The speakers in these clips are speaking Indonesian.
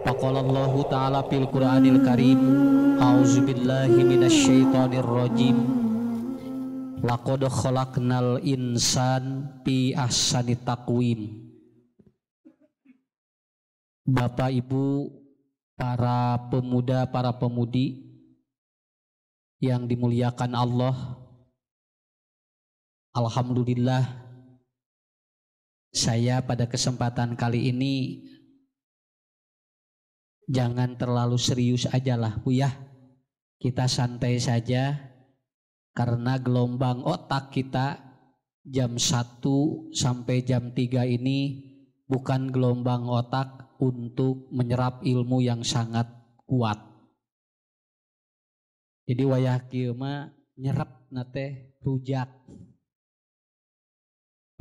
Faqala Allahu ta'ala fil Qur'anil Karim, a'udzubillahi minasyaitonir rajim. Laqad khalaqnal insan fi ahsani taqwim. Bapak Ibu, para pemuda, para pemudi yang dimuliakan Allah, alhamdulillah saya pada kesempatan kali ini jangan terlalu serius aja lah Bu ya. Kita santai saja karena gelombang otak kita jam 1 sampai jam 3 ini bukan gelombang otak untuk menyerap ilmu yang sangat kuat. Jadi wayah kieu mah nyerap nate rujak.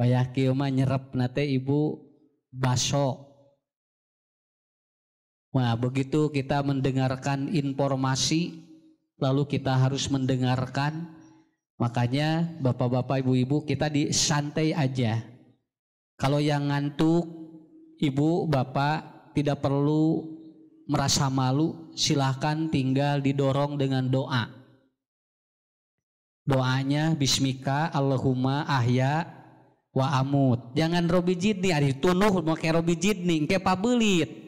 Wayah kieu mah nyerap nate Ibu baso. Nah, begitu kita mendengarkan informasi lalu kita harus mendengarkan. Makanya Bapak-bapak, Ibu-ibu, kita santai aja. Kalau yang ngantuk Ibu, Bapak tidak perlu merasa malu, silahkan tinggal didorong dengan doa. Doanya bismika Allahumma ahya wa amut. Jangan robi jidni, ari tunuh make robi jidni, engke pabelit.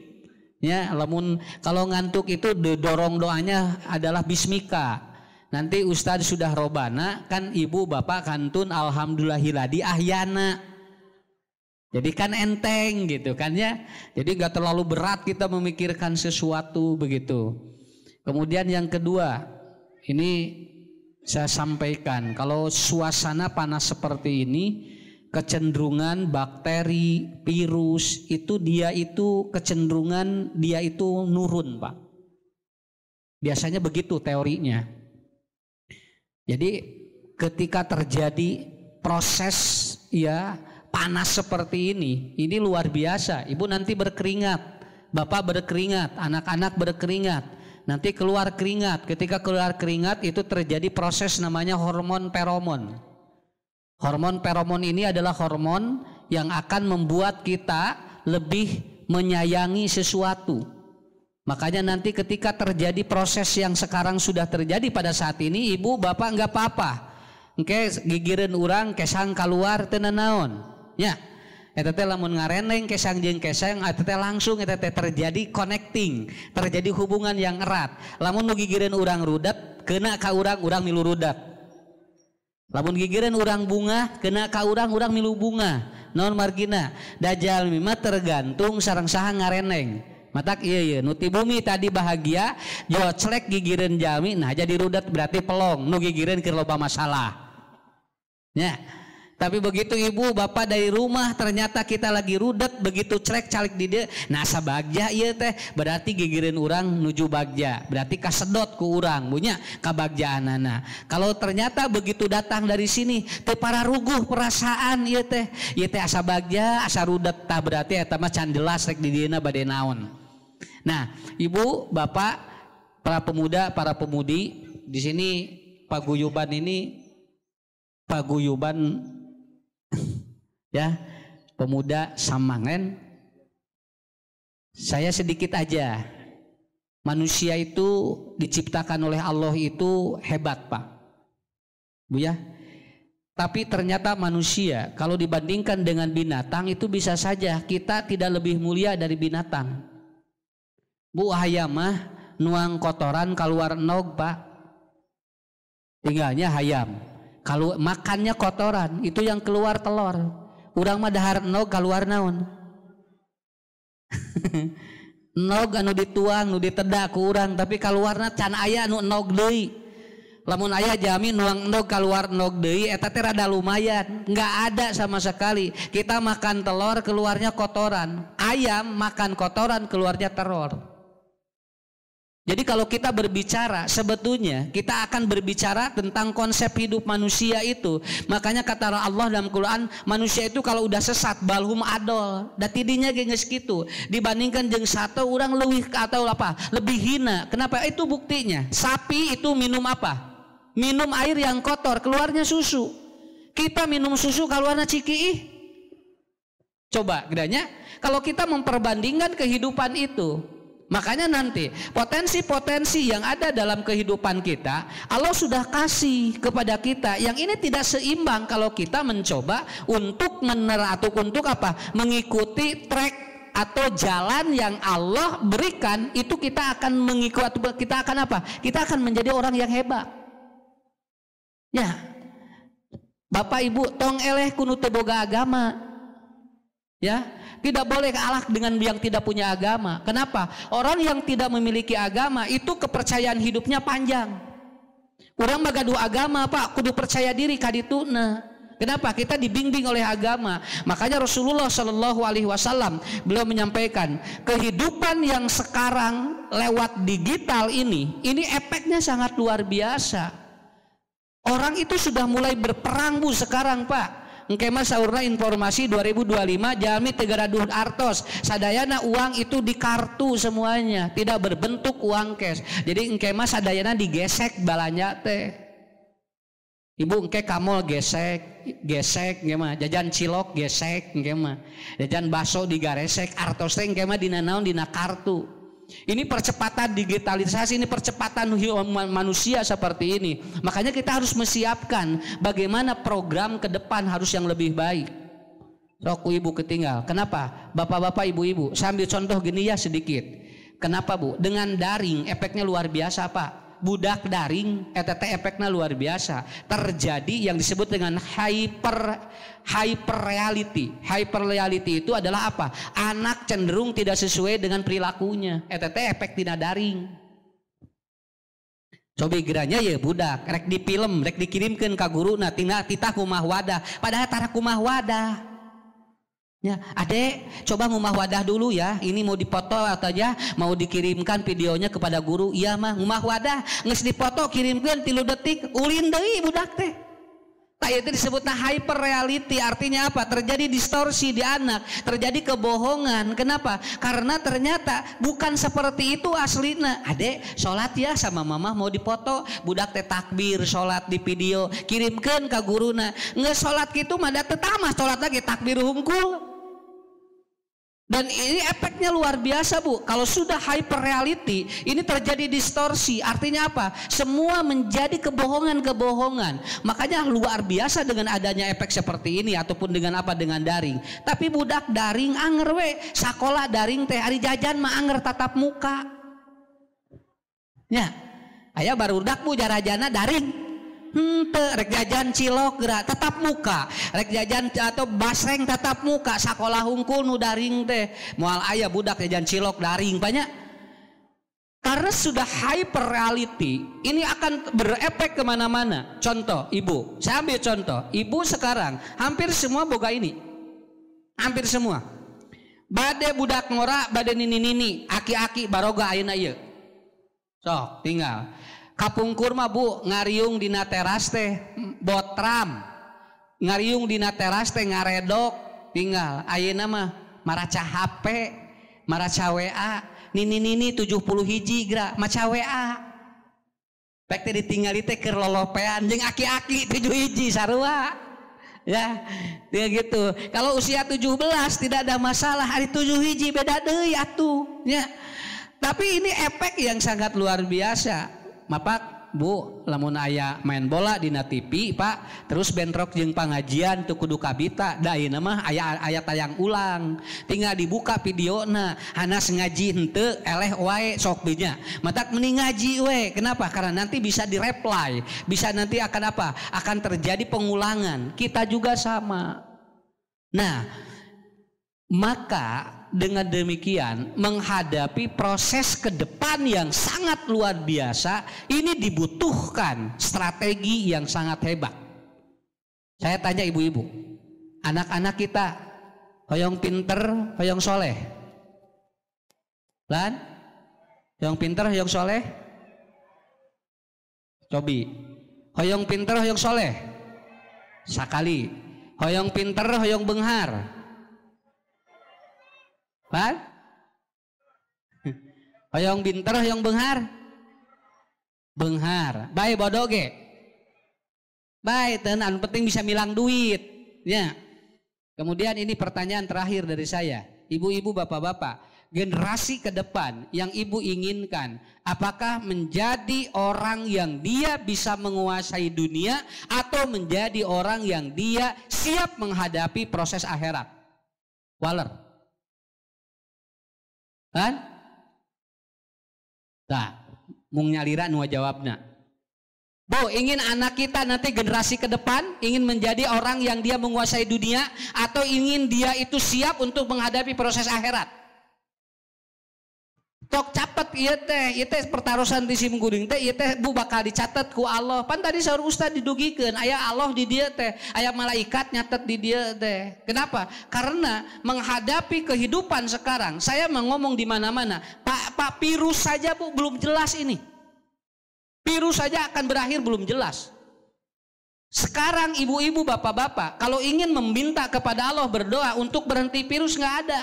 Ya, lamun kalau ngantuk itu didorong doanya adalah bismika. Nanti Ustadz sudah robana, kan Ibu Bapak kantun alhamdulillahilladzi ahyana. Jadi kan enteng gitu kan ya. Jadi gak terlalu berat kita memikirkan sesuatu begitu. Kemudian yang kedua, ini saya sampaikan, kalau suasana panas seperti ini, kecenderungan bakteri, virus itu kecenderungan dia itu nurun Pak. Biasanya begitu teorinya. Jadi ketika terjadi proses ya panas seperti ini luar biasa. Ibu nanti berkeringat, Bapak berkeringat, anak-anak berkeringat, nanti keluar keringat. Ketika keluar keringat itu terjadi proses namanya hormon feromon. Hormon feromon ini adalah hormon yang akan membuat kita lebih menyayangi sesuatu. Makanya nanti ketika terjadi proses yang sekarang sudah terjadi pada saat ini, Ibu Bapak nggak apa-apa. Engke gigireun urang kesang keluar teu naon. Ya, eta teh lamun ngareneng kesang jeung kesang eta teh langsung eta teh terjadi connecting, terjadi hubungan yang erat. Lamun nu gigireun urang rudat, kena ka urang milu rudat. Lamun gigireun urang bunga, kena ka urang milu bunga. Naon margina? Dajal mah tergantung sareng saha ngareneng. Matak ieu nu ti bumi tadi bahagia, joclek gigireun jalmi, nah jadi rudat berarti pelong, nu gigireun keur loba masalah. Ya. Tapi begitu Ibu Bapak dari rumah ternyata kita lagi rudet, begitu celek calik di dia, nah sabagja ieu teh berarti gigireun urang nuju bagja, berarti kasedot ku urang punya kabagjaanana. Kalau ternyata begitu datang dari sini teu pararuguh perasaan ieu teh asa bagja asa rudet, tah berarti eta mah can jelas rek di dieuna bade naon. Nah, Ibu Bapak, para pemuda, para pemudi, di sini paguyuban ini paguyuban ya pemuda Samangen. Saya sedikit aja, manusia itu diciptakan oleh Allah itu hebat Pak Bu ya. Tapi ternyata manusia kalau dibandingkan dengan binatang itu bisa saja kita tidak lebih mulia dari binatang Bu. Hayam mah nuang kotoran keluar enog Pak, tinggalnya hayam. Kalau makannya kotoran itu yang keluar telur. Urang mah dahar enog keluar naon? Enog anu dituang nu ditedak ku urang, tapi keluarna can aya anu enog deui. Lamun aya jami nuang enog keluar enog deui eta teh rada lumayan. Enggak ada sama sekali. Kita makan telur keluarnya kotoran. Ayam makan kotoran keluarnya telur. Jadi kalau kita berbicara, sebetulnya kita akan berbicara tentang konsep hidup manusia itu. Makanya kata Allah dalam Quran, manusia itu kalau udah sesat balhum adol, da tidinya geus kitu. Dibandingkan jeung satu orang leuwih atau apa? Lebih hina. Kenapa? Itu buktinya. Sapi itu minum apa? Minum air yang kotor, keluarnya susu. Kita minum susu keluarnya cikiih. Coba gedanya kalau kita memperbandingkan kehidupan itu, Makanya nanti potensi-potensi yang ada dalam kehidupan kita Allah sudah kasih kepada kita, yang ini tidak seimbang kalau kita mencoba untuk untuk apa? Mengikuti track atau jalan yang Allah berikan, itu kita akan mengikuti, kita akan apa? Kita akan menjadi orang yang hebat. Ya. Bapak Ibu tong eleh kudu teu boga agama. Ya. Tidak boleh kalah dengan yang tidak punya agama. Kenapa? Orang yang tidak memiliki agama itu kepercayaan hidupnya panjang. Orang mah gaduh agama Pak, kudu percaya diri kadituna. Kenapa? Kita dibimbing oleh agama. Makanya Rasulullah Shallallahu Alaihi Wasallam beliau menyampaikan, kehidupan yang sekarang lewat digital ini efeknya sangat luar biasa. Orang itu sudah mulai berperang Bu sekarang Pak. Engke mah saurna informasi 2025 jalmi teu gaduh artos, sadayana uang itu di kartu semuanya, tidak berbentuk uang cash. Jadi engke mah sadayana digesek balanya teh. Ibu engke kamol gesek engke mah, jajan cilok gesek engke mah, jajan baso digaresek, artos teh engke mah dina naon, dina kartu. Ini percepatan digitalisasi, ini percepatan manusia seperti ini. Makanya kita harus menyiapkan bagaimana program ke depan harus yang lebih baik. Roku ibu ketinggal. Kenapa? Bapak-bapak, ibu-ibu, saya ambil contoh gini ya sedikit. Kenapa Bu? Dengan daring efeknya luar biasa Pak. Budak daring efeknya luar biasa. Terjadi yang disebut dengan hyper reality. Hyper reality itu adalah apa? Anak cenderung tidak sesuai dengan perilakunya. Efek tina daring. Coba geranya ya budak rek di film, rek dikirimkan ke guru na tina titah kumah wadah, padahal tara kumah wadah. Ya, adek coba ngumah wadah dulu ya, ini mau dipoto atau ya mau dikirimkan videonya kepada guru. Iya mah ngumah wadah nges dipoto kirimkan 3 detik ulin deui budak teh. Nah, itu disebutnya hyper reality. Artinya apa? Terjadi distorsi di anak, terjadi kebohongan. Kenapa? Karena ternyata bukan seperti itu aslinya. Adek sholat ya sama mama mau dipoto, budak teh takbir sholat di video kirimkan ke guruna. Nggak sholat gitu mah tetama sholat lagi takbir hungkul. Dan ini efeknya luar biasa Bu. Kalau sudah hyper reality, ini terjadi distorsi. Artinya apa? Semua menjadi kebohongan-kebohongan. Makanya luar biasa dengan adanya efek seperti ini, ataupun dengan apa? Dengan daring. Tapi budak daring anger we, sakola daring teh hari jajan mah anger tatap muka. Ya, aya barudak Bu jarajana daring. Rek jajan cilok gerak tetap muka, rek jajan atau basreng tetap muka, sakola hungkul nu daring teh moal aya budak jajan cilok daring banyak. Karena sudah hyper reality, ini akan berefek kemana-mana. Contoh ibu, saya ambil contoh ibu sekarang hampir semua boga ini, hampir semua bade budak ngora, bade nini aki-aki baroga ayeuna ieu sok tinggal kapungkur mah Bu ngariung dina teras teh botram, ngariung dina teras teh ngaredok tinggal ayeuna mah maraca HP, maraca WA, nini 70 hiji gra maca WA. Pek teh ditinggali teh keur lolopean jeung aki-aki 7 hiji sarua. Ya, dia gitu. Kalau usia 17 tidak ada masalah, hari 7 hiji beda deui atuh ya. Tapi ini efek yang sangat luar biasa. Mapak Bu, lamun aya main bola dina TV Pak, terus bentrok jeung pangajian tuh kudu kabita, da ieu mah aya tayang ulang, tinggal dibuka videona, hanas ngaji henteu eleh wae sok dinya, matak mending ngaji we. Kenapa? Karena nanti bisa direply, bisa nanti akan apa? Akan terjadi pengulangan. Kita juga sama. Nah, maka dengan demikian menghadapi proses ke depan yang sangat luar biasa, ini dibutuhkan strategi yang sangat hebat. Saya tanya ibu-ibu, anak-anak kita hoyong pinter, hoyong soleh, lan hoyong pinter, hoyong soleh, cobi hoyong pinter, hoyong soleh sakali, hoyong pinter, hoyong benghar. Pan? Hoyong binter, hoyong benghar. Benghar. Bae bodoh ge. Bae tenan penting bisa milang duit. Ya. Kemudian ini pertanyaan terakhir dari saya. Ibu-ibu, bapak-bapak, generasi ke depan yang ibu inginkan? Apakah menjadi orang yang dia bisa menguasai dunia atau menjadi orang yang dia siap menghadapi proses akhirat? Waler. Kan? Nah, mung nyalira nu jawabna. Bu, ingin anak kita nanti generasi ke depan ingin menjadi orang yang dia menguasai dunia atau ingin dia itu siap untuk menghadapi proses akhirat? Tok catat ieu teh pertarusan di simkuring teh ieu teh bu bakal dicatat ku Allah. Pan tadi saur ustad didugikeun aya Allah di dieu teh, aya malaikat nyatet di dieu teh. Kenapa? Karena menghadapi kehidupan sekarang, saya mau ngomong di mana-mana, Pak virus saja Bu belum jelas ini. Virus saja akan berakhir belum jelas. Sekarang ibu-ibu, bapak-bapak, kalau ingin meminta kepada Allah berdoa untuk berhenti virus nggak ada.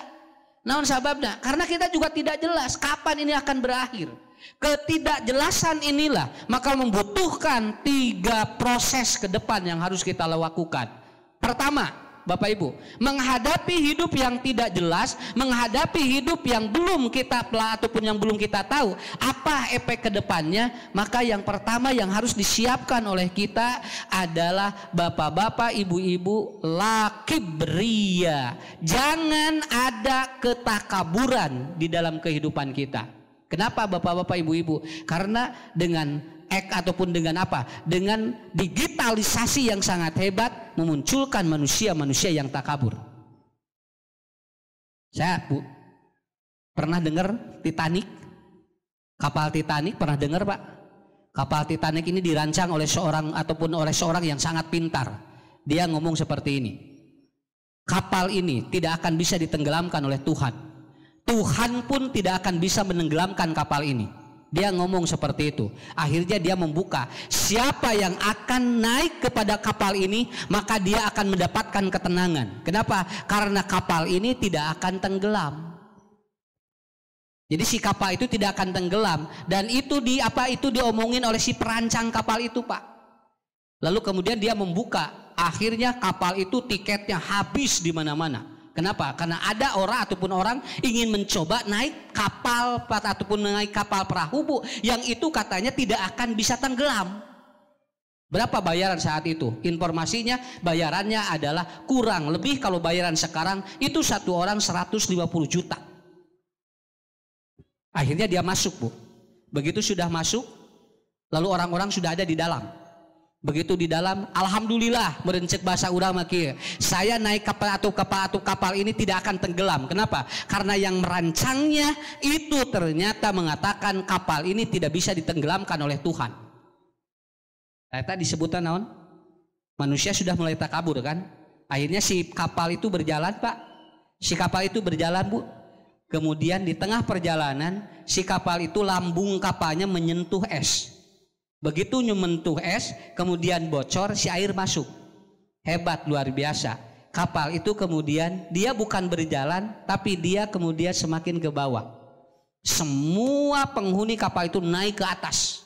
Naon sababna? Karena kita juga tidak jelas kapan ini akan berakhir. Ketidakjelasan inilah maka membutuhkan 3 proses ke depan yang harus kita lakukan. Pertama, Bapak Ibu, menghadapi hidup yang tidak jelas, menghadapi hidup yang belum kita pelah ataupun yang belum kita tahu apa efek kedepannya, maka yang pertama yang harus disiapkan oleh kita adalah bapak-bapak, ibu-ibu, laki beria. Jangan ada ketakaburan di dalam kehidupan kita. Kenapa bapak-bapak, ibu-ibu? Karena dengan ataupun dengan apa? Dengan digitalisasi yang sangat hebat memunculkan manusia-manusia yang takabur. Saya Bu pernah dengar Titanic, kapal Titanic, pernah dengar Pak? Kapal Titanic ini dirancang oleh seorang ataupun oleh seorang yang sangat pintar. Dia ngomong seperti ini, kapal ini tidak akan bisa ditenggelamkan oleh Tuhan. Tuhan pun tidak akan bisa menenggelamkan kapal ini. Dia ngomong seperti itu. Akhirnya dia membuka, siapa yang akan naik kepada kapal ini maka dia akan mendapatkan ketenangan. Kenapa? Karena kapal ini tidak akan tenggelam. Jadi si kapal itu tidak akan tenggelam, dan itu itu diomongin oleh si perancang kapal itu Pak. Lalu kemudian dia membuka, akhirnya kapal itu tiketnya habis di mana-mana. Kenapa? Karena ada orang ingin mencoba naik kapal ataupun naik kapal perahu Bu, yang itu katanya tidak akan bisa tenggelam. Berapa bayaran saat itu? Informasinya bayarannya adalah kurang lebih, kalau bayaran sekarang itu satu orang 150 juta. Akhirnya dia masuk Bu. Begitu sudah masuk, lalu orang-orang sudah ada di dalam. Begitu di dalam, alhamdulillah, merencet bahasa urang maki, saya naik kapal ini tidak akan tenggelam. Kenapa? Karena yang merancangnya itu ternyata mengatakan kapal ini tidak bisa ditenggelamkan oleh Tuhan. Ternyata disebutkan naon? Manusia sudah mulai takabur kan? Akhirnya si kapal itu berjalan Pak. Si kapal itu berjalan Bu. Kemudian di tengah perjalanan si kapal itu, lambung kapalnya menyentuh es. Begitu menyentuh es, kemudian bocor, si air masuk. Hebat, luar biasa. Kapal itu kemudian dia bukan berjalan, tapi dia kemudian semakin ke bawah. Semua penghuni kapal itu naik ke atas.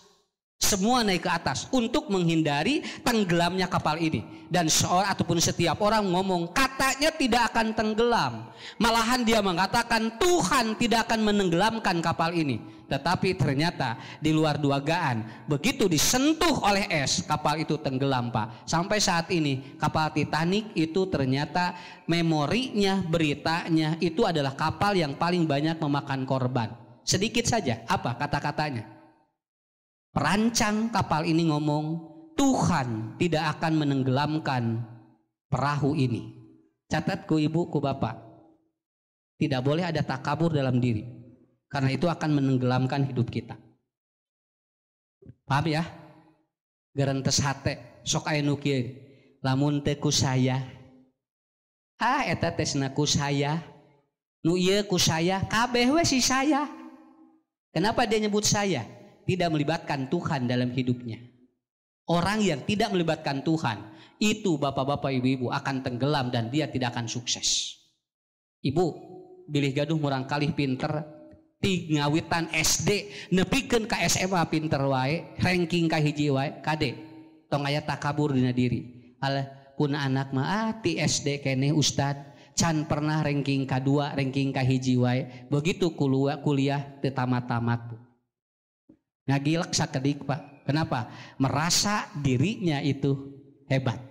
Semua naik ke atas untuk menghindari tenggelamnya kapal ini. Dan seorang ataupun setiap orang ngomong katanya tidak akan tenggelam. Malahan dia mengatakan Tuhan tidak akan menenggelamkan kapal ini. Tetapi ternyata di luar dugaan, begitu disentuh oleh es, kapal itu tenggelam Pak. Sampai saat ini kapal Titanic itu ternyata memorinya, beritanya itu adalah kapal yang paling banyak memakan korban. Sedikit saja, apa kata-katanya? Perancang kapal ini ngomong, Tuhan tidak akan menenggelamkan perahu ini. Catat ku ibu, ku bapak, tidak boleh ada takabur dalam diri, karena itu akan menenggelamkan hidup kita. Paham ya? Gerentes hate sok aya nu kieu, lamun teh ku saya, eta tesna ku saya, nu ieu ku saya, kabeh we si saya. Kenapa dia nyebut saya? Tidak melibatkan Tuhan dalam hidupnya. Orang yang tidak melibatkan Tuhan itu bapak-bapak, ibu-ibu akan tenggelam dan dia tidak akan sukses. Ibu bilih gaduh murang kalih pinter, ngawitan SD nepikeun ka SMA pinter wae, ranking ka hiji wae, kade tong aya takabur dina diri. Alah pun anak mah ti SD keneh ustad can pernah ranking kedua, ranking kahiji wae. Begitu kuliah teu tamat-tamat. Ngagilek sakedik Pak. Kenapa? Merasa dirinya itu hebat.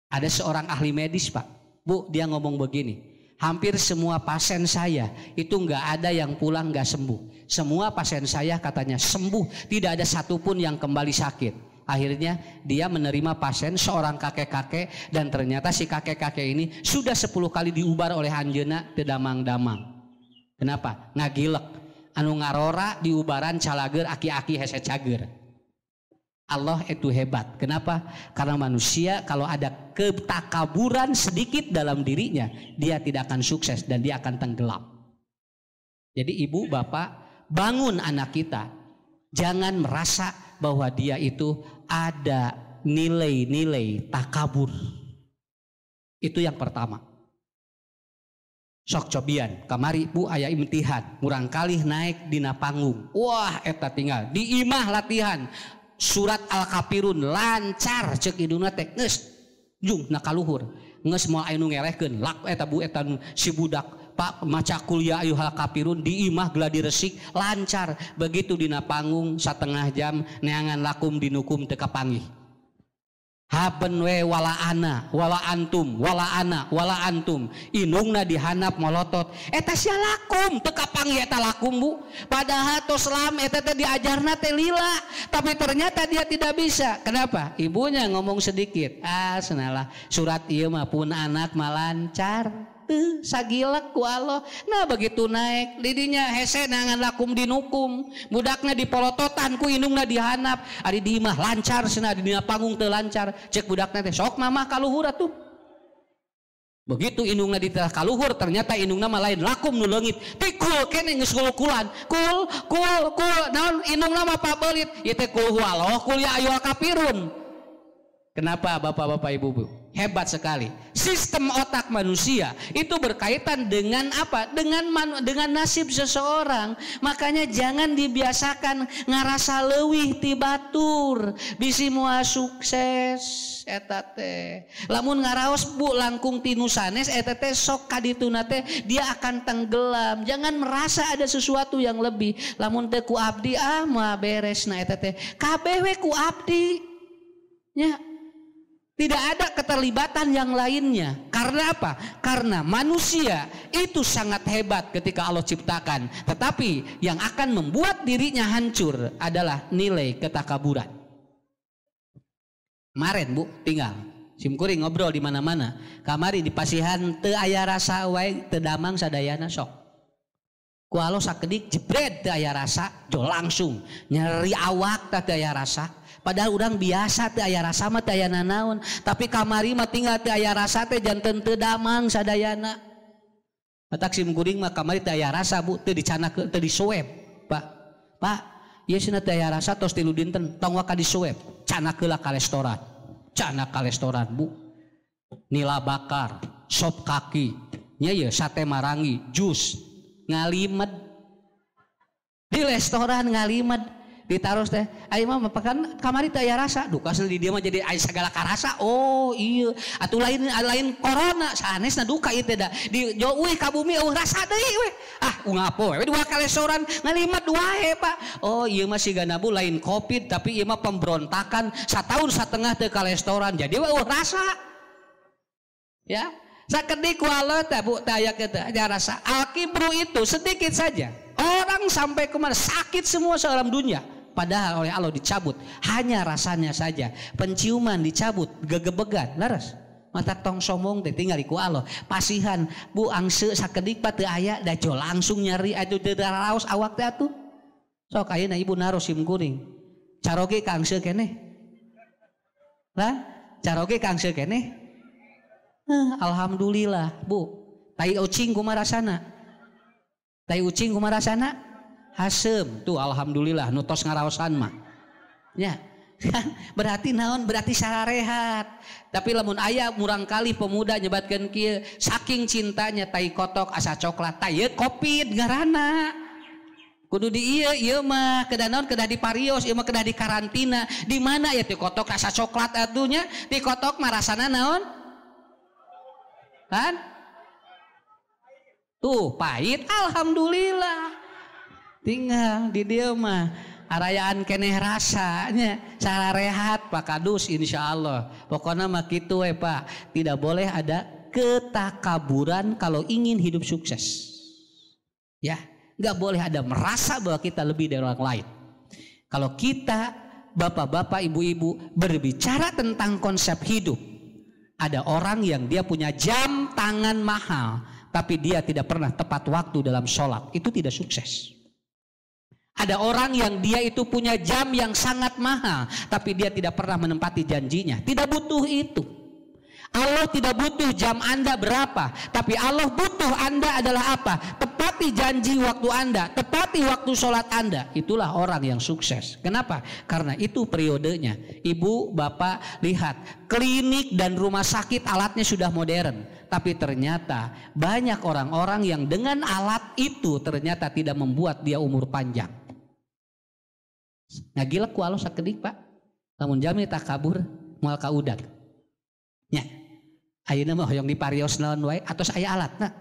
Ada seorang ahli medis Pak. Bu, dia ngomong begini. Hampir semua pasien saya itu nggak ada yang pulang nggak sembuh. Semua pasien saya katanya sembuh, tidak ada satupun yang kembali sakit. Akhirnya dia menerima pasien seorang kakek-kakek dan ternyata si kakek-kakek ini sudah 10 kali diubar oleh anjeuna teu damang-damang. Kenapa? Ngagilek. Anu ngarora diubaran calager aki-aki hese cager. Allah itu hebat. Kenapa? Karena manusia kalau ada ketakaburan sedikit dalam dirinya, dia tidak akan sukses dan dia akan tenggelam. Jadi ibu bapak, bangun anak kita. Jangan merasa bahwa dia itu ada nilai-nilai takabur. Itu yang pertama. Sok cobian, kamari bu aya imtihan, murang kali naik dina panggung. Wah eta tinggal di imah latihan. Surat Al-Kafirun lancar cek iduna teh geus jung nakaluhur geus moal anu ngelehkeun lak eta bu eta si budak Pak maca kuliah ayyuhal kafirun di imah gladi resik lancar. Begitu dina panggung setengah jam neangan lakum dinukum teu kapanggih. Haben we wala ana wala antum wala ana wala antum inungna dihanap molotot eta sia lakum teu kapanggih eta lakum bu. Padahal tos lam eta teh diajarna teh lila tapi ternyata dia tidak bisa. Kenapa? Ibunya ngomong sedikit. Senalah surat ieu mah pun anak mah lancar. Sagilek ku Allah. Nah begitu naik lidinya hese nangan lakum dinukum budakna dipolototan ku indungna dihanap ari di imah lancar cenah dina panggung teu lancar cek budakna teh sok mamah kaluhur atuh. Begitu indungna di kaluhur ternyata indungna mah lain lakum nu leungit tikul kene geus kul-kulan kul naon indungna mah pabeulit ieu teh kul huwallah kul ya ayyuhal kafirun. Kenapa bapak-bapak ibu-ibu? Hebat sekali. Sistem otak manusia itu berkaitan dengan apa? Dengan nasib seseorang. Makanya jangan dibiasakan ngarasa leuwih ti batur. Bisi moal sukses eta teh. Lamun ngaraos bu langkung tinu sanes eta teh sok kadituna teh dia akan tenggelam. Jangan merasa ada sesuatu yang lebih. Lamun teh ku abdi mah beresna eta teh. Kabeh we ku abdi. Ya. Tidak ada keterlibatan yang lainnya. Karena apa? Karena manusia itu sangat hebat ketika Allah ciptakan. Tetapi yang akan membuat dirinya hancur adalah nilai ketakaburan. Kemarin bu tinggal simkuring ngobrol di mana-mana. Kamari di pasihan teu aya rasa wae teu damang sadayana sok. Ku alo sakedik jebret teu aya rasa jo langsung nyeri awak teu aya rasa. Padahal urang biasa teh aya rasa mah teh aya nanaon, tapi kamari mah tinggal teh aya rasa teh janten teu damang sadayana. Matak simkuring mah kamari teh aya rasa bu teu dicanakeun teu disweb. Pak, ieu cenah teh aya rasa tos 3 dinten tong wa ka disweb. Canakeula ka restoran. Cana ka restoran bu. Nila bakar, sop kaki, nya ieu sate marangi, jus, ngalimet. Di restoran ngalimet. Ditaruh teh ayo mah kan kamari teh aya rasa duh kasih di dia mah jadi aya segala karasa. Oh iya atuh lain corona sanesna duka ieu teh da di jauh ka bumi rasa deui we ungapo we dua ka restoran ngalimat wae Pak. Oh ieu mah sigana bu lain covid tapi ieu mah pemberontakan 1,5 tahun teu ka restoran jadi we rasa ya sakedik walau teh bu teh aya kitu aya rasa al-kibru itu sedikit saja. Orang sampai kemana sakit semua sealam dunia. Padahal oleh Allah dicabut. Hanya rasanya saja. Penciuman dicabut. Gegebegan. Laras. Mata tong sombong teh tinggal ku Allah. Pasihan. Bu angse sakedik pa teu aya. Da jo langsung nyari. Aduh teu raos awak teh atuh. Sok ayeuna ibu naros simkuring. Caroge ka angse keneh. Lah. Caroge ka angse keneh. Alhamdulillah bu. Tai ucing kumaha rasana? Tai ucing kumaha rasana? Hasem tuh alhamdulillah nu tos ngaraosan mah. Ya. Berarti naon? Berarti sararehat. Tapi lamun aya murang kali pemuda nyebatkeun kieu saking cintanya tai kotok asa coklat, tai Covid ngaranna. Kudu di ieu mah kedah naon kedah di parios, ieu mah kedah di karantina. Di mana ya ti kotok asa coklat atunya? Ti kotok mah rasana naon? Kan? Tuh pahit, alhamdulillah. Tinggal di dia mah arayaan keneh rasanya, cara rehat Pak Kadus insya Allah. Pokoknya mah gitu Pak. Tidak boleh ada ketakaburan kalau ingin hidup sukses. Ya, nggak boleh ada merasa bahwa kita lebih dari orang lain. Kalau kita bapak-bapak, ibu-ibu berbicara tentang konsep hidup, ada orang yang dia punya jam tangan mahal, tapi dia tidak pernah tepat waktu dalam sholat, itu tidak sukses. Ada orang yang dia itu punya jam yang sangat mahal, tapi dia tidak pernah menempati janjinya. Tidak butuh itu. Allah tidak butuh jam Anda berapa, tapi Allah butuh Anda adalah apa? Tepati janji waktu Anda, tepati waktu sholat Anda. Itulah orang yang sukses. Kenapa? Karena itu periodenya. Ibu, bapak, lihat, klinik dan rumah sakit alatnya sudah modern, tapi ternyata banyak orang-orang yang dengan alat itu ternyata tidak membuat dia umur panjang. Ngagilek ku Allah sakedik Pak, namun jami tak kabur moal kaudag. Ya, ayeuna mah hoyong diparios naon wae atos aya alatna.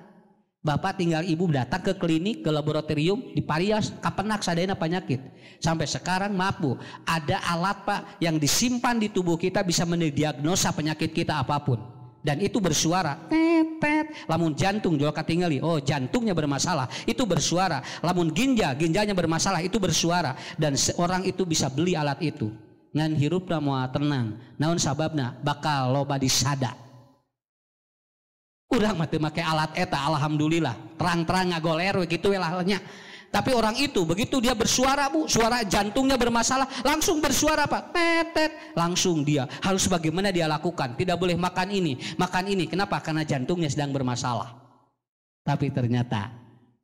Bapak tinggal ibu datang ke klinik, ke laboratorium, diparios kapenak sadayana penyakit. Sampai sekarang maaf Bu, ada alat Pak yang disimpan di tubuh kita bisa mendiagnosa penyakit kita apapun. Dan itu bersuara, tet, lamun jantung jual katingali, oh jantungnya bermasalah, itu bersuara. Lamun ginjalnya bermasalah, itu bersuara. Dan seorang itu bisa beli alat itu. Ngan hirupna moal tenang. Naon sababna? Bakal loba disada. Urang mah teu make alat eta, alhamdulillah. Terang-terang ngagoler we kitu we lahnya. Tapi orang itu begitu dia bersuara Bu, suara jantungnya bermasalah, langsung bersuara Pak, tet, langsung dia harus bagaimana dia lakukan. Tidak boleh makan ini. Kenapa? Karena jantungnya sedang bermasalah. Tapi ternyata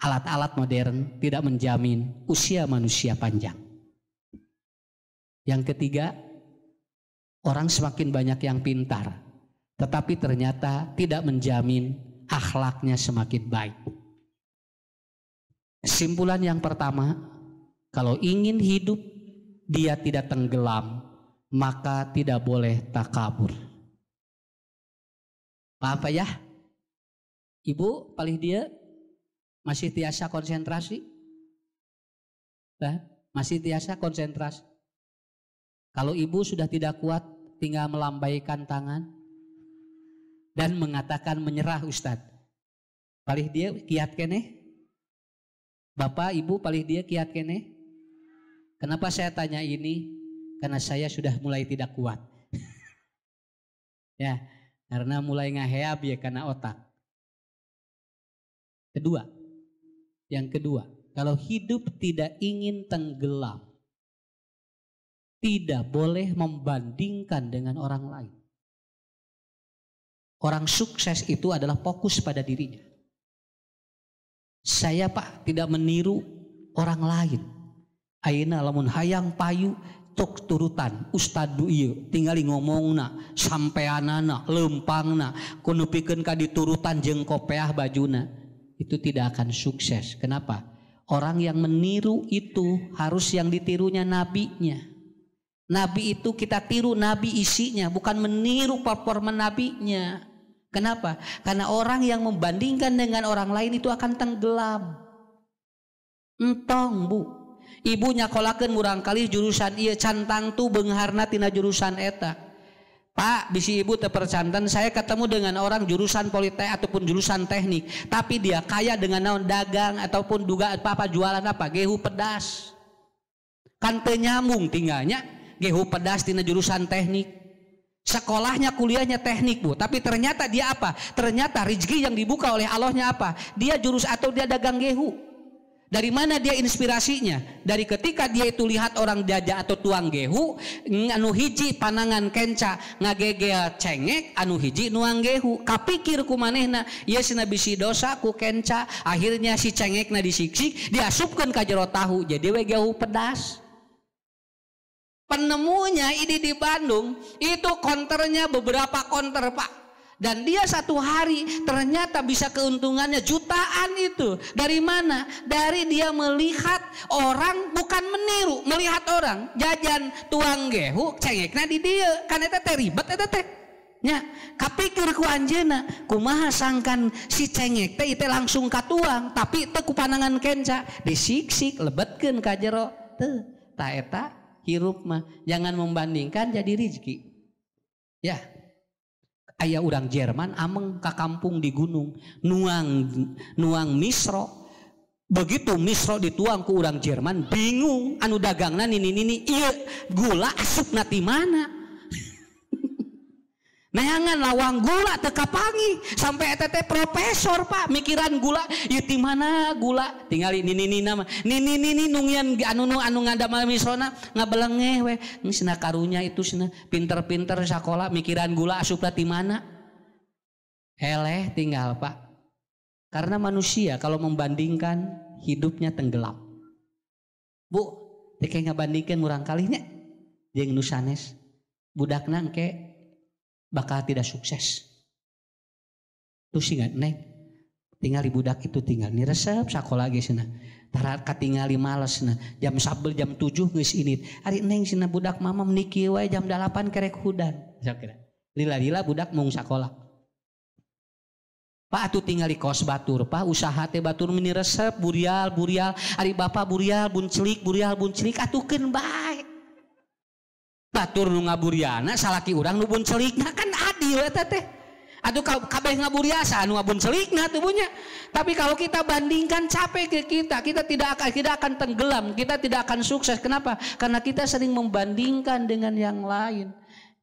alat-alat modern tidak menjamin usia manusia panjang. Yang ketiga, orang semakin banyak yang pintar, tetapi ternyata tidak menjamin akhlaknya semakin baik. Kesimpulan yang pertama, kalau ingin hidup dia tidak tenggelam, maka tidak boleh takabur. Apa ya? Ibu paling dia masih tiasa konsentrasi? Masih tiasa konsentrasi. Kalau ibu sudah tidak kuat, tinggal melambaikan tangan dan mengatakan menyerah Ustadz. Paling dia kiat keneh? Bapak, ibu paling dia kiat kene. Kenapa saya tanya ini? Karena saya sudah mulai tidak kuat. Ya, karena mulai ngaheab ya karena otak. Yang kedua, kalau hidup tidak ingin tenggelam, tidak boleh membandingkan dengan orang lain. Orang sukses itu adalah fokus pada dirinya. Saya Pak tidak meniru orang lain. Ayeuna lamun hayang payu tok turutan ustadu ieu tingali ngomongna sampeanana lempangna kudu pikeun ka diturutan jeung kopeah bajuna. Itu tidak akan sukses. Kenapa? Orang yang meniru itu harus yang ditirunya nabinya. Nabi itu kita tiru nabi isinya, bukan meniru performa nabinya. Kenapa? Karena orang yang membandingkan dengan orang lain itu akan tenggelam. Entong Bu, ibu nyakolakeun murang kali jurusan ieu cantang tu beungharna tina jurusan eta. Pak, bisi ibu teu percantan, saya ketemu dengan orang jurusan politek ataupun jurusan teknik, tapi dia kaya dengan naon dagang ataupun duga apa jualan apa gehu pedas. Kan teu nyambung tinggalnya gehu pedas tina jurusan teknik. Sekolahnya, kuliahnya teknik Bu, tapi ternyata dia apa? Ternyata rezeki yang dibuka oleh Allahnya apa? Dia dia dagang gehu. Dari mana dia inspirasinya? Dari ketika dia itu lihat orang jajak atau tuang gehu, anu hiji panangan kenca ngagegel cengek, anu hiji nuang gehu. Kapikir ku manehna, ieu cenah bisi dosa ku kenca, akhirnya si cengekna disiksik, diasupkeun ka jero tahu, jadi we gehu pedas. Penemunya ini di Bandung, itu konternya beberapa konter Pak. Dan dia satu hari ternyata bisa keuntungannya jutaan itu. Dari mana? Dari dia melihat orang, bukan meniru, melihat orang jajan tuang gehu cengekna di dia. Kan eta teh ribet eta teh. nya kapikir ku anjeuna kumaha sangkan si cengek teh teh langsung katuang tapi teu ku panangan kenca disiksik lebetkeun ka jero teu ta eta hirup mah jangan membandingkan jadi rezeki ya. Aya urang Jerman ameng ka kampung di gunung nuang misro. Begitu misro dituang ku urang Jerman bingung anu dagangna nini ieu gula asupna ti mana. Neangan lawang gula teka pangi sampai eta teh profesor Pak mikiran gula ieu ti mana gula tingali nini mah nini nungian anu ngadamel misrona ngabelengeh we cenah karunya itu cenah pinter-pinter sakola mikiran gula asupna ti mana heleh tinggal Pak. Karena manusia kalau membandingkan hidupnya tenggelam. Bu, teh ngabandingkeun murang kalinya jeung nu sanes budakna engke bakal tidak sukses. Tuh sih neng, tinggal di budak itu tinggal ni resep sakola ge cenah. Tara katingali males cenah. Jam 11 jam 7 geus init. Ari neng cenah budak mama meniki wae jam 8 kerek hudan. Sakira. Lila-lila budak mung sakola. Pak atuh tinggal di kos batur, Pak usaha teh batur meni resep burial ari bapak burial bun celik atukeun bae. Batur nu ngaburiana salaki urang nu bun celikna kan adil eta teh. Atuh kabeh ngaburiasa nu bun celikna tuh punya. Tapi kalau kita bandingkan capek ke kita tidak akan tenggelam, kita tidak akan sukses. Kenapa? Karena kita sering membandingkan dengan yang lain.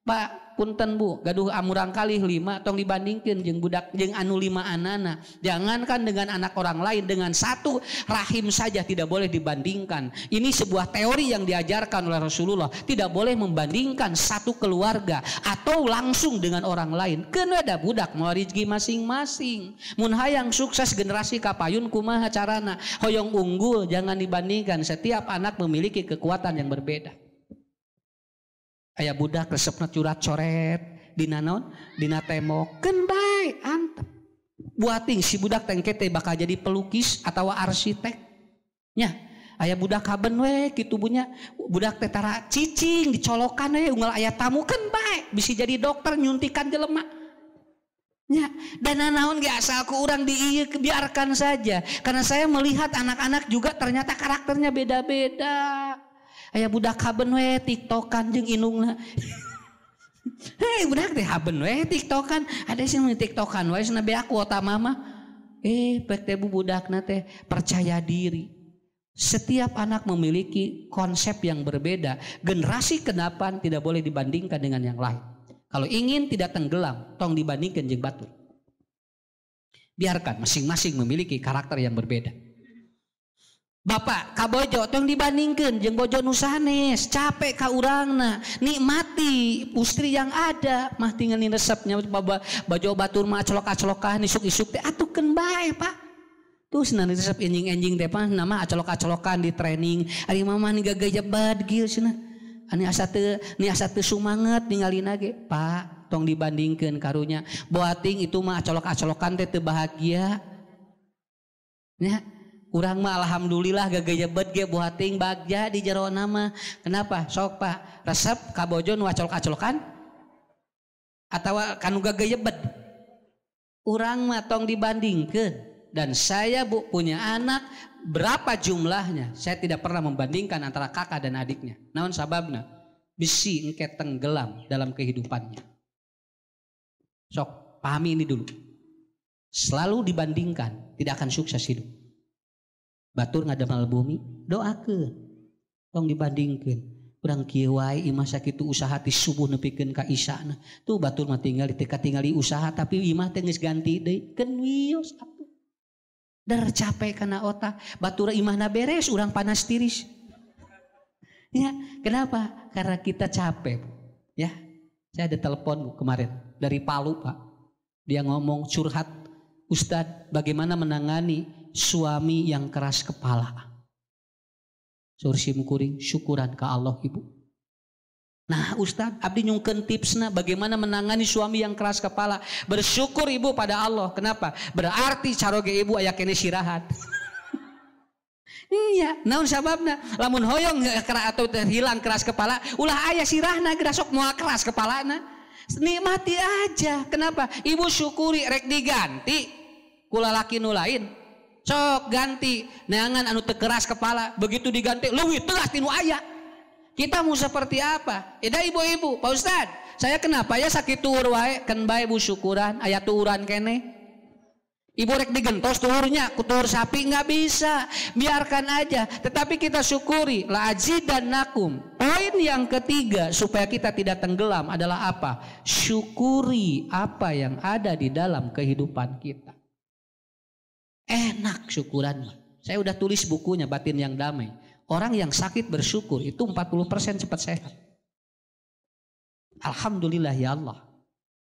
Pak punten Bu, gaduh amurang kali 5 tong dibandingkeun jeung budak jeung anu 5 anana. Jangankan dengan anak orang lain, dengan satu rahim saja tidak boleh dibandingkan. Ini sebuah teori yang diajarkan oleh Rasulullah. Tidak boleh membandingkan satu keluarga atau langsung dengan orang lain. Keun ada budak mau rezeki masing-masing. Mun hayang sukses generasi kapayun kumaha carana? Hoyong unggul jangan dibandingkan. Setiap anak memiliki kekuatan yang berbeda. Aya budak resepna curat coret dina naon dina tembok keun bae antep buating si budak teh teh bakal jadi pelukis atau arsitek nya aya budak haben we kitu bunya budak teh tara cicing dicolokan we unggal aya tamu keun bae bisi jadi dokter nyuntikan jelema nya dan naon ge asal ku urang dibiarkan saja karena saya melihat anak-anak juga ternyata karakternya beda-beda. Aya budak haben we tiktokan jeung indungna. Hei budak teh haben we tiktokan, ada sih nu tiktokan we cenah bea kuota mama. Pek teh budakna teh percaya diri. Setiap anak memiliki konsep yang berbeda. Generasi ke-8 tidak boleh dibandingkan dengan yang lain. Kalau ingin tidak tenggelam, tong dibandingkan jeung batur. Biarkan masing-masing memiliki karakter yang berbeda. Bapak ka bojo tong dibandingkeun jeung bojo nu sanes, capek ka urangna, nikmati istri yang ada, mah tinggal ni resepnya bojo batur mah acolok-acolokan isuk-isuk teh atukeun bae Pak. Tuh cenah resep enjing-enjing teh mah nama acolok-acolokan di training, ari mama ni gagaya badgil cenah. Ani asa teu sumanget ningalina ge, Pak, tong dibandingkeun karunya. Boating itu mah acolok-acolokan teh teu bahagia. Nya urang mah alhamdulillah gagaya bet ge boating bagja di jero nama. Kenapa? Sok Pak, resep ka bojo nu acolok-acolokan atawa kanu gagaya bet. Urang mah tong dibandingkeun. Dan saya Bu punya anak berapa jumlahnya? Saya tidak pernah membandingkan antara kakak dan adiknya. Naon sababna? Bisi engke tenggelam dalam kehidupannya. Sok pahami ini dulu. Selalu dibandingkan, tidak akan sukses hidup. Batur ngadamel bumi, doakeun. Tong dibandingkeun. Urang kieu wae imah sakitu usaha ti subuh nepikeun ka isana. Tuh batur mah tinggal tingali usaha tapi imah teh geus ganti deui. Keun wios atuh. Dar capek kana otak. Batur imahna beres, urang panas tiris. Ya, kenapa? Karena kita capek. Ya. Saya ada telepon Bu kemarin dari Palu, Pak. Dia ngomong curhat, Ustadz, bagaimana menangani suami yang keras kepala? Sursi mukuring syukuran ke Allah Ibu. Nah Ustadz, abdi nyungkeun tipsna bagaimana menangani suami yang keras kepala. Bersyukur Ibu pada Allah. Kenapa? Berarti caroge Ibu aya kene sirahat. Iya, naon sababna? Lamun hoyong atau hilang keras kepala, ulah aya sirahna geura sok moal keras kepalana. Nikmati aja. Kenapa? Ibu syukuri rek diganti kula laki nu lain. Sok ganti. Neangan anu teu keras kepala. Begitu diganti leuwih teuas tinu aya. Kita mau seperti apa? Eda ibu-ibu, Pak Ustad, saya kenapa ya sakit tuur wae? Kan bae bu syukuran, aya tuuran kene. Ibu rek digentos tuurnya, kutur sapi nggak bisa, biarkan aja. Tetapi kita syukuri, la azidannakum. Poin yang ketiga supaya kita tidak tenggelam adalah apa? Syukuri apa yang ada di dalam kehidupan kita. Enak syukurannya. Saya udah tulis bukunya Batin yang Damai. Orang yang sakit bersyukur itu 40% cepat sehat. Alhamdulillah ya Allah.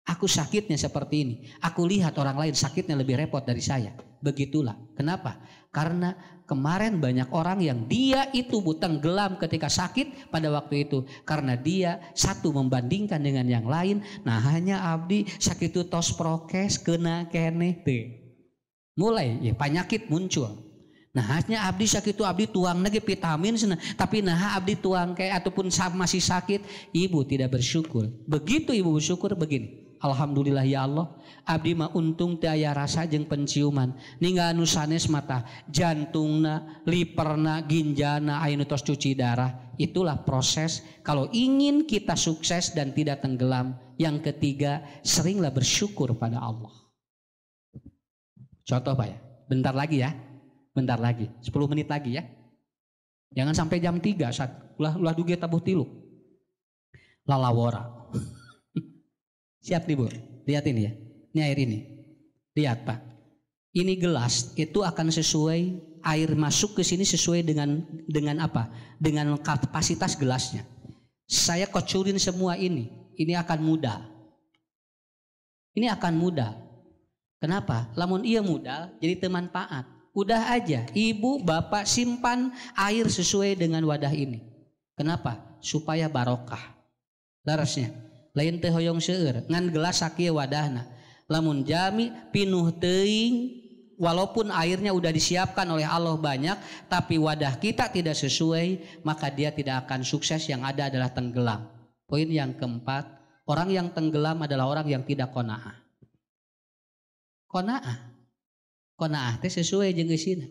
Aku sakitnya seperti ini. Aku lihat orang lain sakitnya lebih repot dari saya. Begitulah. Kenapa? Karena kemarin banyak orang yang dia itu tenggelam ketika sakit pada waktu itu. Karena dia satu membandingkan dengan yang lain. Nah hanya abdi sakit itu tos prokes kena keneh teh. Mulai ya penyakit muncul. Nah hanya abdi sakit itu abdi tuang lagi vitamin sana. Tapi nah abdi tuang kayak ataupun masih sakit. Ibu tidak bersyukur. Begitu ibu bersyukur begini. Alhamdulillah ya Allah. Abdi mah untung daya rasa jeung penciuman. Ninggal anu sanes mata jantungna, liperna, ginjana, anu tos cuci darah. Itulah proses kalau ingin kita sukses dan tidak tenggelam. Yang ketiga, seringlah bersyukur pada Allah. Contoh Pak ya. Bentar lagi ya. Bentar lagi, 10 menit lagi ya. Jangan sampai jam 3 saat ulah duge tabuh tilu. Lalawora. Siap nih Bu, lihat ini ya. Ini air ini. Lihat Pak. Ini gelas itu akan sesuai air masuk ke sini sesuai dengan apa? Dengan kapasitas gelasnya. Saya kocurin semua ini. Ini akan mudah. Ini akan mudah. Kenapa? Lamun iya mudah jadi temanfaat. Udah aja, ibu, bapak simpan air sesuai dengan wadah ini. Kenapa? Supaya barokah. Larasnya, lain teh hoyong seueur, ngan gelas sakieu wadahna. Lamun jami pinuh teuing, walaupun airnya udah disiapkan oleh Allah banyak, tapi wadah kita tidak sesuai, maka dia tidak akan sukses, yang ada adalah tenggelam. Poin yang keempat, orang yang tenggelam adalah orang yang tidak qanaah. Qanaah. Qanaah teh sesuai jeung geusina.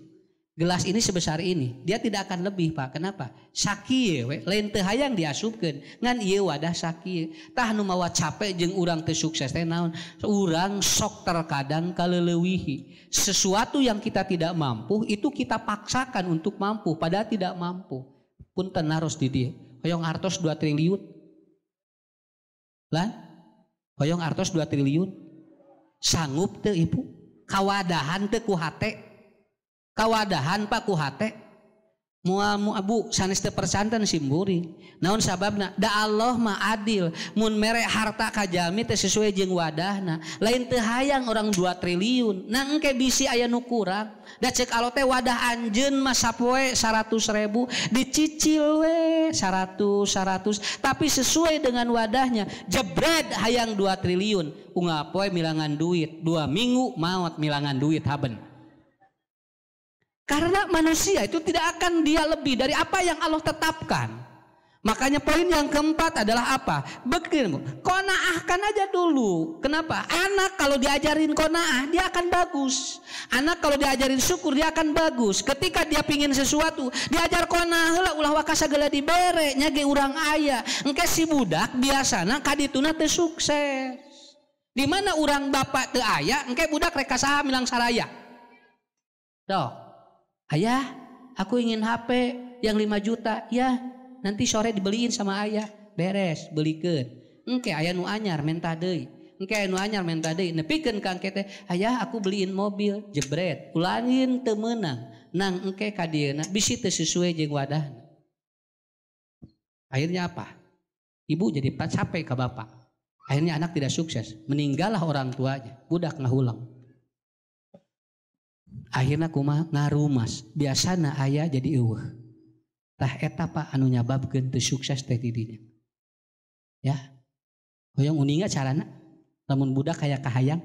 Gelas ini sebesar ini, dia tidak akan lebih Pak. Kenapa? Sakieu we, lain teu hayang diasupkeun. Ngan ieu wadah sakieu. Tah nu mawa capek jeung urang teu sukses teh naon? Urang sok terkadang kaleulewihi. Sesuatu yang kita tidak mampu itu kita paksakan untuk mampu padahal tidak mampu. Punten naros di dieu. Hoyong artos 2 triliun. Lan? Hoyong artos 2 triliun. Sanggup teu Ibu? Kawadahan teh ku hate, kawadahan Pak ku hate. Mual abu sanes teu persanten simburi. Naon sababna? Da Allah mah adil. Mun mere harta ka jalmi teh sesuai jeung wadahna. Lain teu hayang orang 2 triliun. Nah engke bisi aya nu kurang. Da ceuk Allah teh wadah anjeun mah sapoe 100.000 dicicil we 100 tapi sesuai dengan wadahnya. Jebret hayang 2 triliun. Unggal poe milangan duit, 2 minggu maot milangan duit haben. Karena manusia itu tidak akan dia lebih dari apa yang Allah tetapkan. Makanya poin yang keempat adalah apa? Begini, qanaahkan aja dulu. Kenapa? Anak kalau diajarin qanaah dia akan bagus. Anak kalau diajarin syukur dia akan bagus. Ketika dia pingin sesuatu, diajar qanaah heula ulah waka sagala dibere nya ge urang aya. Engke si budak biasana kadituna teu sukses. Di mana urang bapak teu aya, engke budak rek kasaha milang saraya. Dok. Ayah, aku ingin HP yang 5 juta. Ya, nanti sore dibeliin sama ayah. Beres, belikeun. Engke aya nu anyar menta deui. Engke aya nu anyar menta deui. Nepikeun ka engke teh, ayah aku beliin mobil. Jebret, ulangin teu meunang. Nang engke ka dieuna bisi teu sesuai jeung wadahna. Akhirnya apa? Ibu jadi capek ke bapak. Akhirnya anak tidak sukses. Meninggallah orang tuanya. Budak ngahulang. Akhirnya kumaha ngarumas. Biasana aya jadi eueuh. Tah eta Pak anu nyababkeun teu sukses teh didinya. Ya. Hoyong uninga carana lamun budak aya kahayang.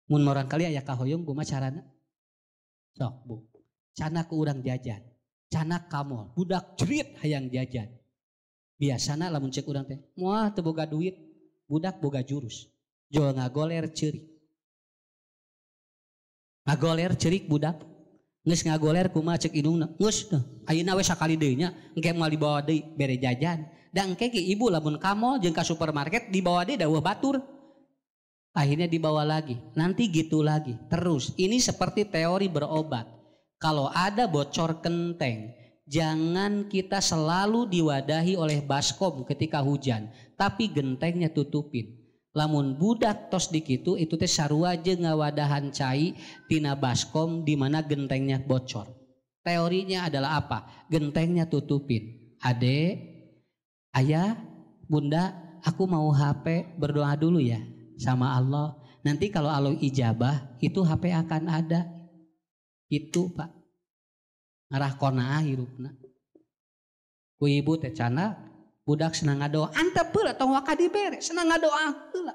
Mun morang kali aya kahoyong kumaha carana? Sok Bu. Cana ku urang jajan. Cana kamol. Budak jerit hayang jajan. Biasana lamun cek urang teh, moal teu boga duit, budak boga jurus. Jual ngagoler ceurik. Ngagoler ceurik budak. Geus ngagoler kumaha cek indungna. Geus ayeuna we sakali deui nya, engke moal dibawa deui bere jajan. Da engke ge ibu lamun ka mall jeung ka supermarket dibawa deui da batur. Akhirnya dibawa lagi, nanti gitu lagi, terus. Ini seperti teori berobat. Kalau ada bocor genteng, jangan kita selalu diwadahi oleh baskom ketika hujan, tapi gentengnya tutupin. Lamun budak tos dikitu itu teh sarua jeung ngawadahan cai tina baskom di mana gentengnya bocor. Teorinya adalah apa? Gentengnya tutupin. Ade, ayah, bunda, aku mau HP, berdoa dulu ya sama Allah. Nanti kalau Allah ijabah itu HP akan ada. Itu Pak. Ngarah qanaah hirupna. Ku ibu teh cana budak senang ngadoa. Antep heula tong waka dibere, senang ngadoa heula.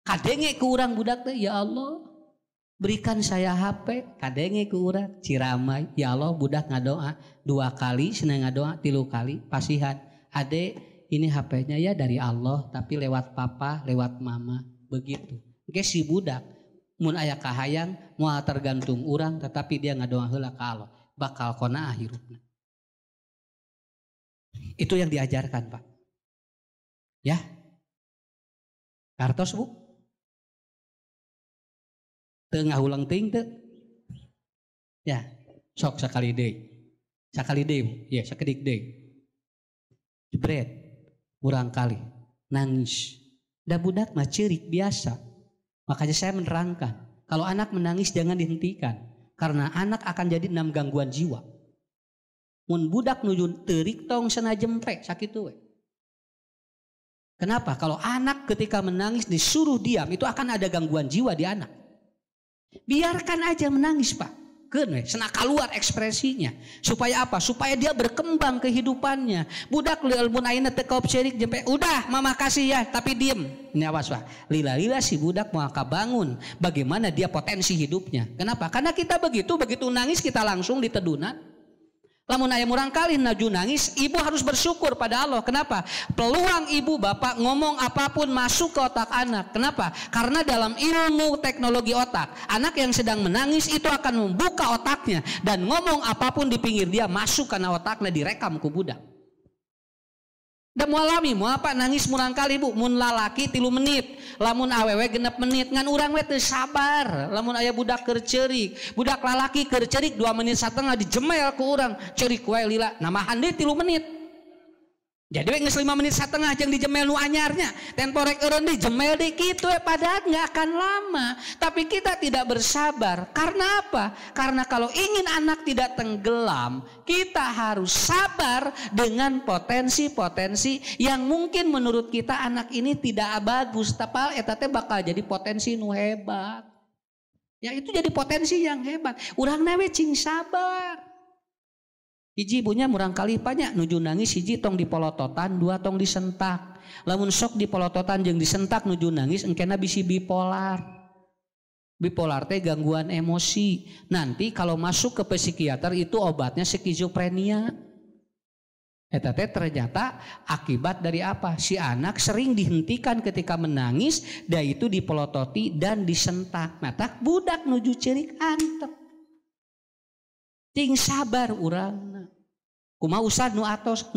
Kadenge ku urang budak teh, ya Allah, berikan saya HP. Kadenge ku urang ciramai, ya Allah, budak ngadoa 2 kali, senang ngadoa 3 kali, pasihan. Ade, ini HP-nya ya dari Allah, tapi lewat papa, lewat mama. Begitu. Oke, si budak mun aya kahayang moal tergantung urang, tetapi dia ngadoa heula ka Allah, bakal qanaah hirupna. Itu yang diajarkan, Pak. Ya. Kartos, Bu. Teu ngahulang teuing teu. Ya, sok sakali deui. Sakali deui, Bu. Ya, sakedik deui. Jebret. Urang kali nangis. Da budak mah ceurik biasa. Makanya saya menerangkan, kalau anak menangis jangan dihentikan, karena anak akan jadi 6 gangguan jiwa. Mun budak nuju teurik tong cenah jempe sakitu we. Kenapa? Kalau anak ketika menangis disuruh diam, itu akan ada gangguan jiwa di anak. Biarkan aja menangis, Pak. Keun cenah keluar ekspresinya. Supaya apa? Supaya dia berkembang kehidupannya. Budak mun ayeuna teu kaop ceurik jempe, udah mama kasih ya, tapi diem. Ini awas, Pak. Lila-lila si budak mau bangun bagaimana dia potensi hidupnya. Kenapa? Karena kita begitu nangis kita langsung ditedunan. Lamun aya murang kali naju nangis, ibu harus bersyukur pada Allah. Kenapa? Peluang ibu bapak ngomong apapun masuk ke otak anak. Kenapa? Karena dalam ilmu teknologi otak, anak yang sedang menangis itu akan membuka otaknya dan ngomong apapun di pinggir dia masuk karena otaknya direkam ku budak. Da moal lami moal apa nangis murang kali Bu, mun lalaki 3 menit, lamun awewe 6 menit, ngan urang we teu sabar. Lamun aya budak keur ceurik, budak lalaki keur ceurik 2 menit satengah dijemel ku urang, ceurik wae lila, namahan deui 3 menit. Jadi we geus 5 menit satengah jeung dijemel nu anyarnya, temporek eureun deui jemel deui kitu we, padahal enggak akan lama. Tapi kita tidak bersabar. Karena apa? Karena kalau ingin anak tidak tenggelam, kita harus sabar dengan potensi-potensi yang mungkin menurut kita anak ini tidak bagus, tapi eta teh bakal jadi potensi nu hebat. Ya itu jadi potensi yang hebat. Urangna we cing sabar. Hiji ibunya murang kali banyak nuju nangis, hiji tong dipolototan, 2 tong disentak. Lamun sok dipolototan jeung disentak nuju nangis, engkena bisi bipolar. Bipolar teh gangguan emosi. Nanti kalau masuk ke psikiater itu obatnya skizofrenia. Eta teh ternyata akibat dari apa? Si anak sering dihentikan ketika menangis, da itu dipolototi dan disentak. Mata budak nuju ceurik antep. Ting sabar urang. Kumaha usah nu atos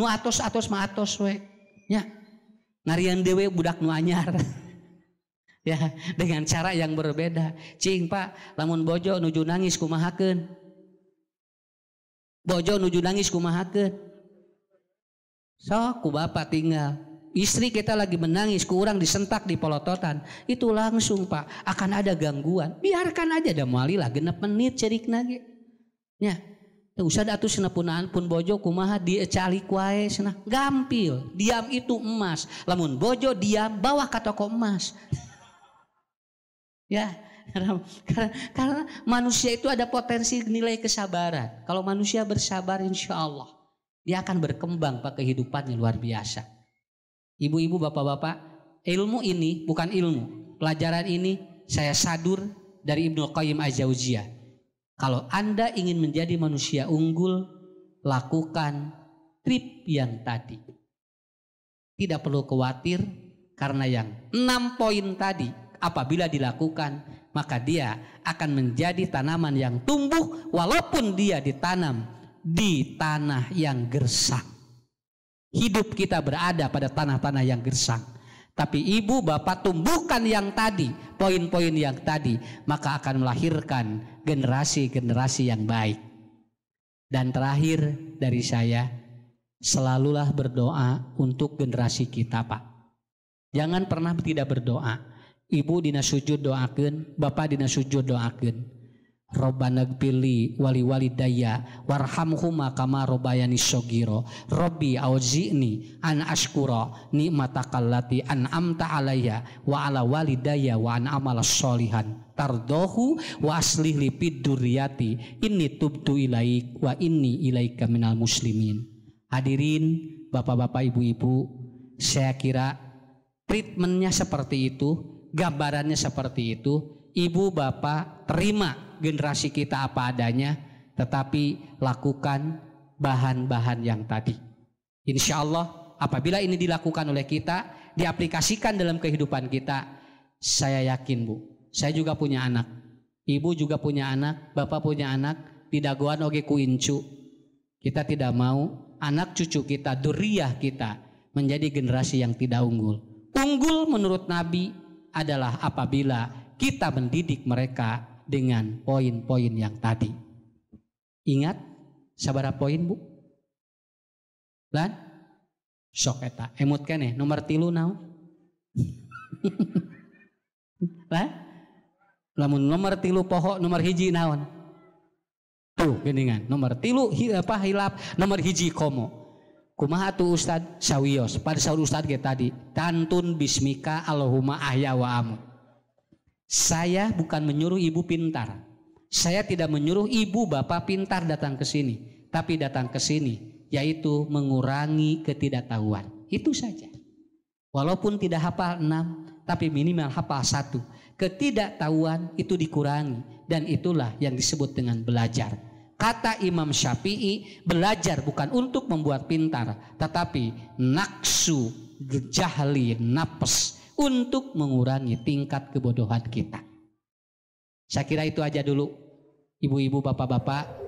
mah atos we. Nya. Ngarian dewe budak nu anyar. Ya, dengan cara yang berbeda. Cing Pak, lamun bojo nuju nangis kumahakeun? Bojo nuju nangis kumahakeun? Sok ku bapak tinggal. Istri kita lagi menangis, ku urang disentak di polototan. Itu langsung Pak, akan ada gangguan. Biarkan aja da moali lah 6 menit ceurikna ge. Nya, teu usah atuh cenah punaan pun bojo kumaha diecalik wae cenah. Gampil, diam itu emas. Lamun bojo diam bawa ka toko emas. Ya, karena manusia itu ada potensi nilai kesabaran. Kalau manusia bersabar insya Allah dia akan berkembang Pak kehidupannya luar biasa. Ibu-ibu, bapak-bapak, ilmu ini bukan ilmu. Pelajaran ini saya sadur dari Ibnu Qayyim Az-Jauziyah. Kalau Anda ingin menjadi manusia unggul, lakukan trip yang tadi. Tidak perlu khawatir karena yang 6 poin tadi apabila dilakukan maka dia akan menjadi tanaman yang tumbuh walaupun dia ditanam di tanah yang gersang. Hidup kita berada pada tanah-tanah yang gersang. Tapi ibu bapak tumbuhkan yang tadi, poin-poin yang tadi, maka akan melahirkan generasi-generasi yang baik. Dan terakhir dari saya, selalulah berdoa untuk generasi kita, Pak. Jangan pernah tidak berdoa. Ibu dina sujud doakeun, bapak dina sujud doakeun. Robbana gfirli wali walidayya warhamhuma kama robbayani shogiro. Robbi auzi'ni an ashkura nikmatakallati an'amta alayya wa ala walidayya wa an amala sholihan tardohu wa aslih li fid durriyati inni tubtu ilaik wa inni ilaika minal muslimin. Hadirin bapak-bapak ibu-ibu, saya kira treatmentnya seperti itu, gambarannya seperti itu. Ibu bapak terima generasi kita apa adanya, tetapi lakukan bahan-bahan yang tadi. Insya Allah apabila ini dilakukan oleh kita, diaplikasikan dalam kehidupan kita, saya yakin Bu, saya juga punya anak, ibu juga punya anak, bapak punya anak, tidak goan oge kuincu. Kita tidak mau anak cucu kita, duriyah kita menjadi generasi yang tidak unggul. Unggul menurut Nabi adalah apabila kita mendidik mereka dengan poin-poin yang tadi. Ingat sabaraha poin Bu? Lan sok eta emut keneh nomor 3 naon? Lah lamun nomor 3 poho nomor 1 naon? Tuh geuningan nomor 3 hilap nomor 1 komo. Kumaha tuh Ustad sawios pada saur Ustad ge tadi tantun bismika Allahumma ahya wa amut. Saya bukan menyuruh ibu pintar. Saya tidak menyuruh ibu bapak pintar datang ke sini, tapi datang ke sini yaitu mengurangi ketidaktahuan. Itu saja. Walaupun tidak hafal 6, tapi minimal hafal 1. Ketidaktahuan itu dikurangi dan itulah yang disebut dengan belajar. Kata Imam Syafi'i, belajar bukan untuk membuat pintar, tetapi naksu jahli nafs, untuk mengurangi tingkat kebodohan kita. Saya kira itu aja dulu, ibu-ibu, bapak-bapak.